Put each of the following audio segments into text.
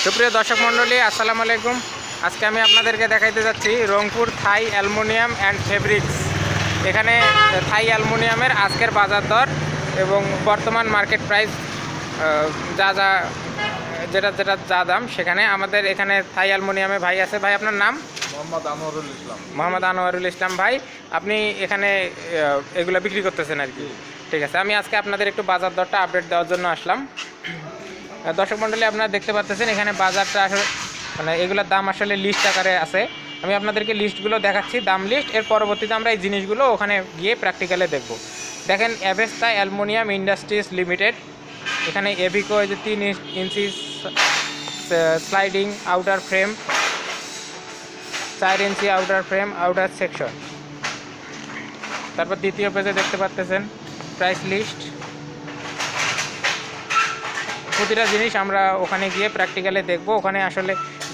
সুপ্রিয় দর্শক মণ্ডলী, আসসালামু আলাইকুম। আজকে আমি আপনাদেরকে দেখাইতে যাচ্ছি রংপুর থাই অ্যালুমিনিয়াম অ্যান্ড ফেব্রিক্স। এখানে থাই অ্যালুমিনিয়ামের আজকের বাজার দর এবং বর্তমান মার্কেট প্রাইস যা দাম সেখানে আমাদের এখানে থাই অ্যালুমিনিয়ামে ভাই আছে। ভাই, আপনার নাম? মোহাম্মদ আনোয়ারুল ইসলাম। ভাই, আপনি এখানে এগুলো বিক্রি করতেছেন আর কি? ঠিক আছে, আমি আজকে আপনাদের একটু বাজার দরটা আপডেট দেওয়ার জন্য আসলাম। দর্শক মণ্ডলী, আপনারা দেখতে পাচ্ছেন এখানে বাজারটা আসলে এগুলোর দাম আসলে লিস্ট আকারে আছে। আমি আপনাদেরকে লিস্টগুলো দেখাচ্ছি, দাম লিস্ট। এর পরবর্তীতে আমরা এই জিনিসগুলো ওখানে গিয়ে প্র্যাকটিক্যালে দেখব। দেখেন, অ্যাভেস্তা অ্যালুমিনিয়াম ইন্ডাস্ট্রিজ লিমিটেড। এখানে এভিকো যে 3 ইঞ্চি স্লাইডিং আউটার ফ্রেম, 4 ইঞ্চি আউটার ফ্রেম আউটার সেকশন। তারপর দ্বিতীয় পেজে দেখতে পাচ্ছেন প্রাইস লিস্ট। প্রতিটা জিনিস আমরা ওখানে গিয়ে প্র্যাকটিক্যালে দেখব। ওখানে আসলে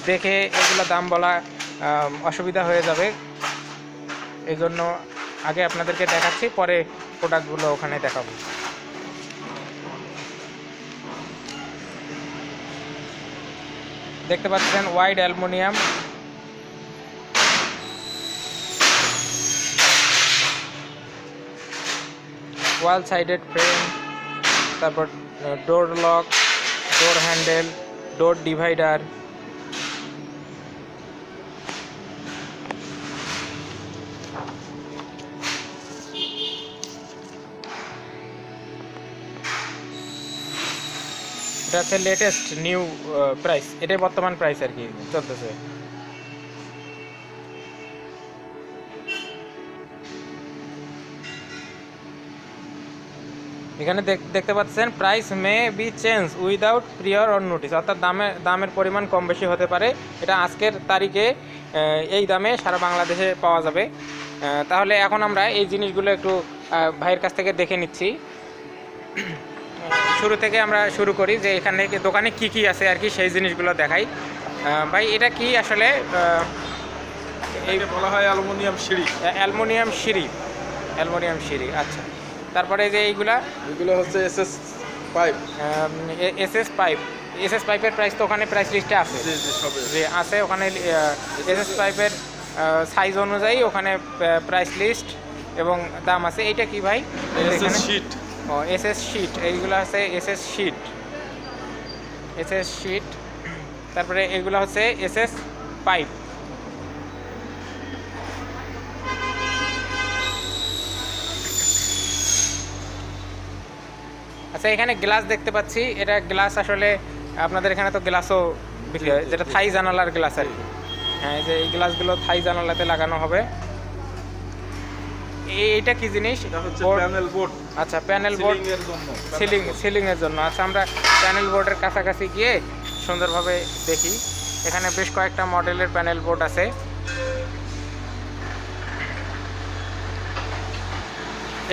দেখে এগুলো দাম বলা অসুবিধা হয়ে যাবে, এই জন্য আগে আপনাদেরকে দেখাচ্ছি, পরে প্রোডাক্টগুলো ওখানে দেখাবো। দেখতে পাচ্ছেন ওয়াইড অ্যালুমিনিয়াম, ওয়াল সাইডেড ফ্রেম, তারপর ডোর লক, ডোর হ্যান্ডেল, ডোর ডিভাইডার, এটা হচ্ছে লেটেস্ট নিউ প্রাইস, এটাই বর্তমান প্রাইস আর কি চলতেছে। এখানে দেখতে পাচ্ছেন price may be change without prior or notice, অর্থাৎ দামের পরিমাণ কম বেশি হতে পারে। এটা আজকের তারিখে এই দামে সারা বাংলাদেশে পাওয়া যাবে। তাহলে এখন আমরা এই জিনিসগুলো একটু ভাইয়ের কাছ থেকে দেখে নিচ্ছি। শুরু থেকে আমরা শুরু করি যে এখানে দোকানে কি কি আছে আর কি, সেই জিনিসগুলো দেখাই। ভাই, এটা কি আসলে? এই বলা হয় অ্যালুমিনিয়াম সিঁড়ি। অ্যালুমিনিয়াম সিঁড়ি, অ্যালুমিনিয়াম সিঁড়ি। আচ্ছা, তারপরে যে এগুলো হচ্ছে এসএস পাইপ। এসএস পাইপের প্রাইস তো ওখানে প্রাইস লিস্টে আছে, যে আছে ওখানে। এসএস পাইপের সাইজ অনুযায়ী ওখানে প্রাইস লিস্ট এবং দাম আছে। এইটা কি ভাই? SS sheet. ও, এসএস শীট। এইগুলো আছে এসএস শীট, এসএস শীট। তারপরে এগুলো হচ্ছে এসএস পাইপ। আচ্ছা, এখানে গ্লাস দেখতে পাচ্ছি। এটা গ্লাস আসলে আপনাদের এখানে তো গ্লাসও বিক্রি হয়, যেটা থাই জানালার গ্লাস আর কি। হ্যাঁ, এই যে এই গ্লাসগুলো থাই জানালাতে লাগানো হবে। এইটা কি জিনিস? Panel board. আচ্ছা, প্যানেল বোর্ড সিলিংয়ের জন্য। আচ্ছা, আমরা প্যানেল বোর্ডের কাছাকাছি গিয়ে সুন্দরভাবে দেখি। এখানে বেশ কয়েকটা মডেলের প্যানেল বোর্ড আছে।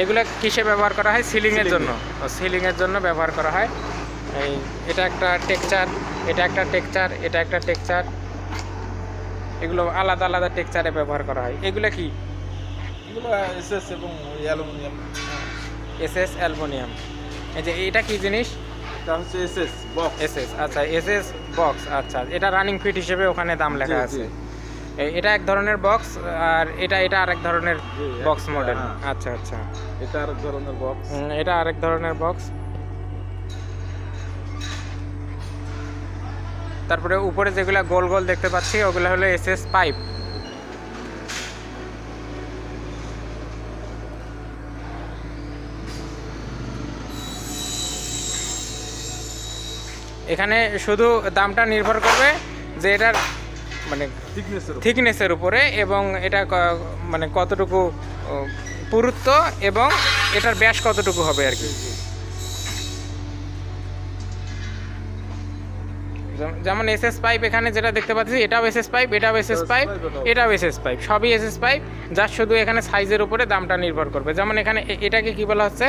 এগুলো কিসে ব্যবহার করা হয়? সিলিংয়ের জন্য। সিলিংয়ের জন্য ব্যবহার করা হয়। এটা একটা টেক্সচার, এটা একটা টেক্সচার, এটা একটা টেক্সচার। এগুলো আলাদা আলাদা টেক্সচারে ব্যবহার করা হয়। এগুলো কি? এগুলো এসএস এবং অ্যালুমিনিয়াম। SS aluminium. এই যে এটা কি জিনিস? এটা হচ্ছে এসএস বক্স। এসএস, আচ্ছা, এসএস বক্স। আচ্ছা, এটা রানিং ফিট হিসেবে ওখানে দাম লেখা আছে। এটা এক ধরনের বক্স, আর এটা আরেক ধরনের বক্স মডেল। আচ্ছা আচ্ছা, এটা আরেক ধরনের বক্স। এটা আরেক ধরনের বক্স। তারপরে উপরে যেগুলো গোল গোল দেখতে পাচ্ছি ওগুলো হলো এসএস পাইপ। এখানে শুধু দামটা নির্ভর করবে যে এটার থিকনেসের উপরে, এবং এটা কতটুকু পুরুত্ব এবং এটার ব্যাস কতটুকু হবে আর কি। যেমন এসএস পাইপ এখানে যেটা দেখতে পাচ্ছি, এটাও এসএস পাইপ, এটাও এসএস পাইপ, এটাও এসএস পাইপ, সবই এসএস পাইপ। যার শুধু এখানে সাইজের উপরে দামটা নির্ভর করবে। যেমন এখানে এটাকে কি বলা হচ্ছে?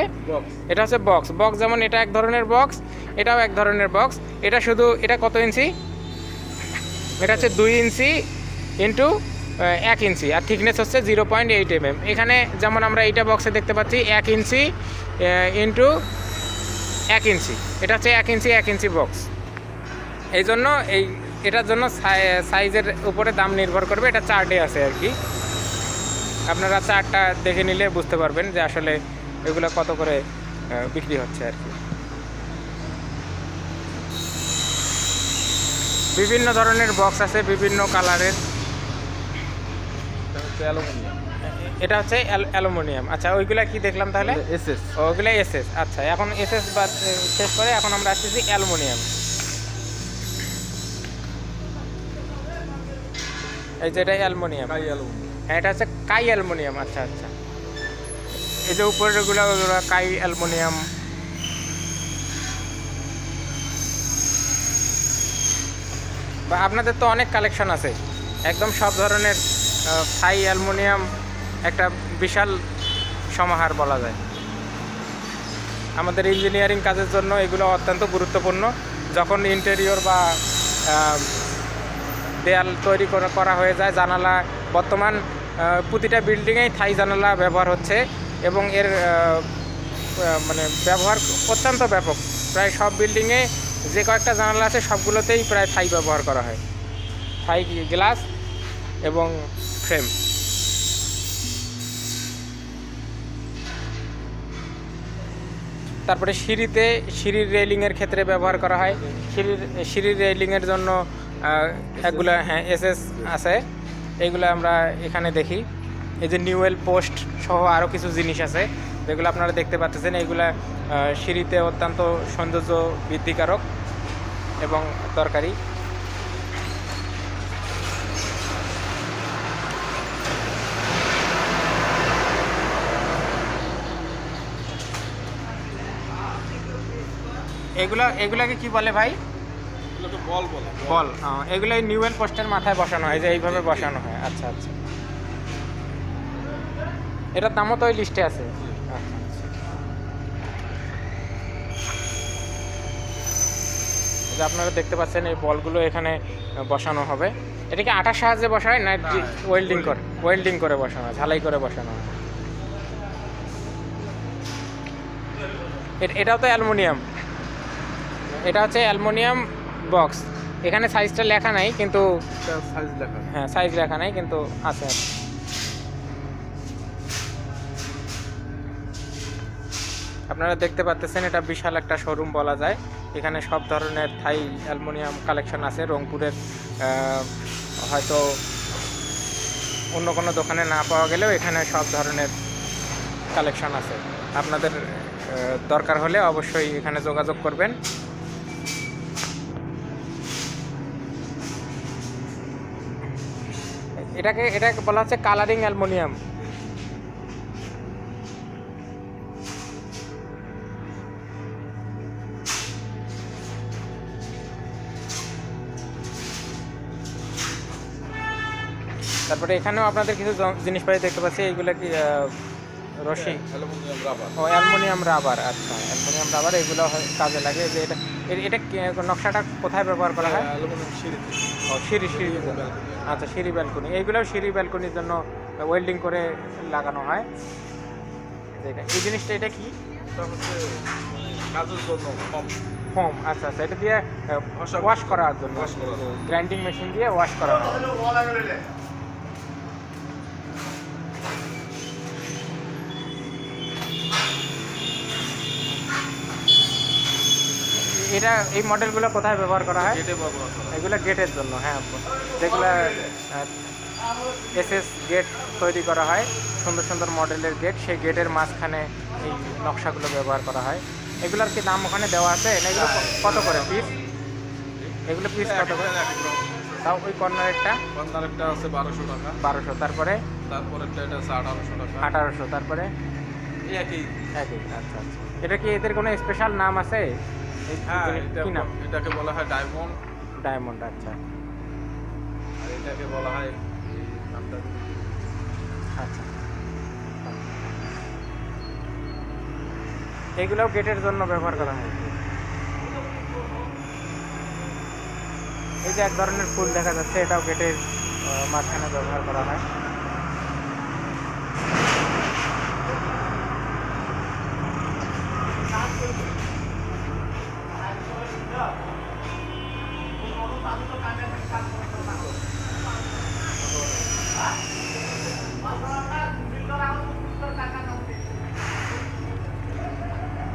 এটা হচ্ছে বক্স। যেমন এটা এক ধরনের বক্স, এটাও এক ধরনের বক্স। এটা কত ইঞ্চি? এটা হচ্ছে 2 ইঞ্চি ইন্টু 1 ইঞ্চি, আর থিকনেস হচ্ছে 0.8 mm। এখানে যেমন আমরা এইটা বক্সে দেখতে পাচ্ছি 1 ইঞ্চি ইন্টু 1 ইঞ্চি, এটা হচ্ছে 1 ইঞ্চি বক্স। এই জন্য এটার জন্য সাইজের উপরে দাম নির্ভর করবে, এটা চার্টে আছে আর কি। আপনারা চার্টটা দেখে নিলে বুঝতে পারবেন যে আসলে এগুলো কত করে বিক্রি হচ্ছে আর কি। বিভিন্ন ধরনের বক্স আছে, বিভিন্ন কালারের। অ্যালুমিনিয়াম। এটা হচ্ছে অ্যালুমিনিয়াম। আচ্ছা, ওইগুলা কি দেখলাম তাহলে? এসএস। ওগুলো এসএস। আচ্ছা, এখন এসএস বাদ শেষ করে এখন আমরা আসতেছি অ্যালুমিনিয়াম। এই যে এটা অ্যালুমিনিয়াম। কাই অ্যালুমিনিয়াম। হ্যাঁ, এটা হচ্ছে কাই অ্যালুমিনিয়াম। আচ্ছা আচ্ছা, এই যে উপরেরগুলো ওগুলো কাই অ্যালুমিনিয়াম। বা আপনাদের তো অনেক কালেকশন আছে, একদম সব ধরনের থাই অ্যালুমিনিয়াম, একটা বিশাল সমাহার বলা যায়। আমাদের ইঞ্জিনিয়ারিং কাজের জন্য এগুলো অত্যন্ত গুরুত্বপূর্ণ। যখন ইন্টেরিয়র বা দেয়াল তৈরি করা হয়ে যায়, জানালা, বর্তমান প্রতিটা বিল্ডিংয়েই থাই জানালা ব্যবহার হচ্ছে এবং এর মানে ব্যবহার অত্যন্ত ব্যাপক। প্রায় সব বিল্ডিংয়ে যে কয়েকটা জানালা আছে সবগুলোতেই প্রায় থাই ব্যবহার করা হয়, থাই গ্লাস এবং ফ্রেম। তারপরে সিঁড়ির রেলিংয়ের ক্ষেত্রে ব্যবহার করা হয়। সিঁড়ির রেলিংয়ের জন্য এগুলো, হ্যাঁ, এসএস আছে। এইগুলো আমরা এখানে দেখি। এই যে নিউয়েল পোস্ট সহ আরও কিছু জিনিস আছে যেগুলো আপনারা দেখতে পাচ্ছেন। এইগুলা সিঁড়িতে অত্যন্ত সৌন্দর্য বৃদ্ধিকারক এবং দরকারি। এগুলাকে কি বলে ভাই? বল বলে। বল। এগুলো এই নিউয়েল পোস্টের মাথায় বসানো হয়, যে এইভাবে বসানো হয়। আচ্ছা আচ্ছা, এটার দামও তো ওই লিস্টে আছে। আচ্ছা, যে আপনারা দেখতে পাচ্ছেন এই বলগুলো এখানে বসানো হবে। এটা কি আঠার সাহায্যে বসায় না ওয়েল্ডিং করে বসানো হয়, ঝালাই করে বসানো হয়? এটাও তো অ্যালুমিনিয়াম। এটা হচ্ছে অ্যালুমিনিয়াম বক্স। এখানে সাইজটা লেখা নাই কিন্তু, সাইজ লেখা। হ্যাঁ, সাইজ লেখা নাই কিন্তু আছে। আপনারা দেখতে পাচ্ছেন এটা বিশাল একটা শোরুম বলা যায়। এখানে সব ধরনের থাই অ্যালুমিনিয়াম কালেকশন আছে। রংপুরের হয়তো অন্য কোনো দোকানে না পাওয়া গেলেও এখানে সব ধরনের কালেকশন আছে। আপনাদের দরকার হলে অবশ্যই এখানে যোগাযোগ করবেন। এটাকে বলা হচ্ছে কালারিং অ্যালুমিনিয়াম। তারপরে এখানেও আপনাদের কিছু জিনিসপাতি দেখতে পাচ্ছি। এইগুলো কি রশি? Aluminium rubber. ও, অ্যালুমিনিয়াম রাবার। আচ্ছা, অ্যালুমিনিয়াম রাবার এগুলো কাজে লাগে। যে এটা নকশাটা কোথায় ব্যবহার করা হয়? অ্যালুমিনিয়াম সিঁড়ি। ও, সিঁড়ি। আচ্ছা, সিঁড়ি ব্যালকনি। এইগুলোও সিঁড়ি ব্যালকনির জন্য ওয়েল্ডিং করে লাগানো হয়। এই জিনিসটা এটা কি? এটা হচ্ছে কাজের জন্য ফোম। আচ্ছা আচ্ছা, এটা দিয়ে ওয়াশ করার জন্য, গ্রাইন্ডিং মেশিন দিয়ে ওয়াশ করা হয়। এটা এই মডেলগুলো কোথায় ব্যবহার করা হয়? গেটে ব্যবহার করা হয়। এগুলো গেটের জন্য, হ্যাঁ, যেগুলো এসএস গেট তৈরি করা হয়, সুন্দর সুন্দর মডেলের গেট, সেই গেটের মাঝখানে এই নকশাগুলো ব্যবহার করা হয়। এগুলোর কি দাম ওখানে দেওয়া আছে? না এগুলো কত করে পিস? এগুলো পিস কত করে? তাও ওই কর্নারেরটা আছে 1200 টাকা। 1200। তারপরে তারপরেরটা এটা আছে 1800 টাকা। 1800। তারপরে একই। আচ্ছা আচ্ছা, এটা কি এদের কোনো স্পেশাল নাম আছে? হ্যাঁ, কি নাম? এটাকে বলা হয় ডায়মন্ড। ডায়মন্ড। আচ্ছা, আর এটাকে বলা হয় নামটা। আচ্ছা, এগুলোও গেটের জন্য ব্যবহার করা হয়। এই যে এক ধরনের ফুল দেখা যাচ্ছে, এটাও গেটের মাঝখানে ব্যবহার করা হয়।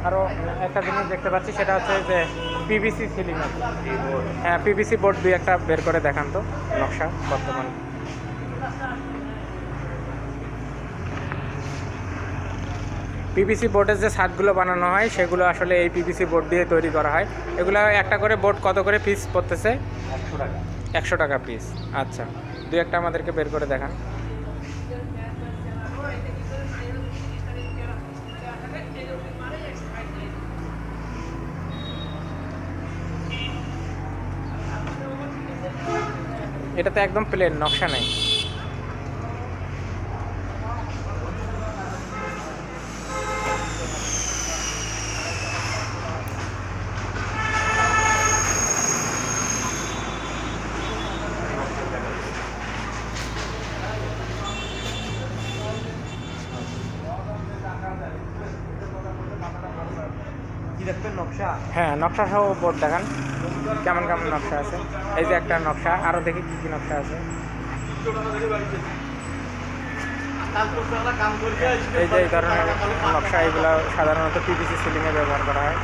আরও একটা জিনিস দেখতে পাচ্ছি, সেটা হচ্ছে যে পিভিসি সিলিং আছে। হ্যাঁ, পিভিসি বোর্ড দুই একটা বের করে দেখান তো নকশা বর্তমান। পিভিসি বোর্ডের যে ছাদগুলো বানানো হয় সেগুলো আসলে এই পিভিসি বোর্ড দিয়ে তৈরি করা হয়। এগুলো একটা করে বোর্ড কত করে পিস পড়তেছে? 100 টাকা। 100 টাকা পিস। আচ্ছা, দুই একটা আমাদেরকে বের করে দেখান। এটাতে একদম প্লেন, নকশা নেই। কি দেখবেন নকশা? হ্যাঁ, নকশা সহ বোর্ড দেখান, কেমন কেমন নকশা আছে। এই যে একটা নকশা, আরও দেখি কী কী নকশা আছে। এই যে এই ধরনের নকশা, এগুলো সাধারণত পিভিসি সিলিংয়ে ব্যবহার করা হয়।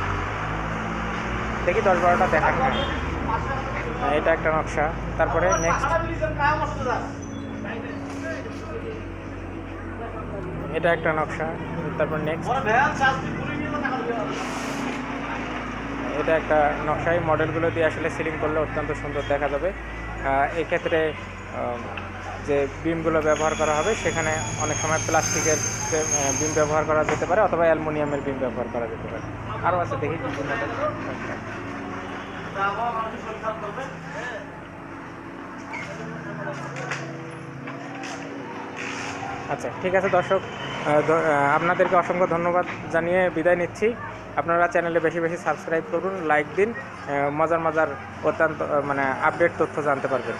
দেখি 10-12টা দেখান। হ্যাঁ, এটা একটা নকশা। তারপরে নেক্সট, এটা একটা নকশা। তারপর নেক্সট, এটা একটা নকশা। এই মডেলগুলো দিয়ে আসলে সিলিং করলে অত্যন্ত সুন্দর দেখা যাবে। এক্ষেত্রে যে বিমগুলো ব্যবহার করা হবে সেখানে অনেক সময় প্লাস্টিকের বিম ব্যবহার করা যেতে পারে, অথবা অ্যালুমিনিয়ামের বিম ব্যবহার করা যেতে পারে। আরও আছে, দেখি বিভিন্ন নকশা। আচ্ছা, ঠিক আছে দর্শক, আপনাদেরকে অসংখ্য ধন্যবাদ জানিয়ে বিদায় নিচ্ছি। আপনারা চ্যানেলে বেশি বেশি সাবস্ক্রাইব করুন, লাইক দিন, মজার মজার অত্যন্ত আপডেট তথ্য জানতে পারবেন।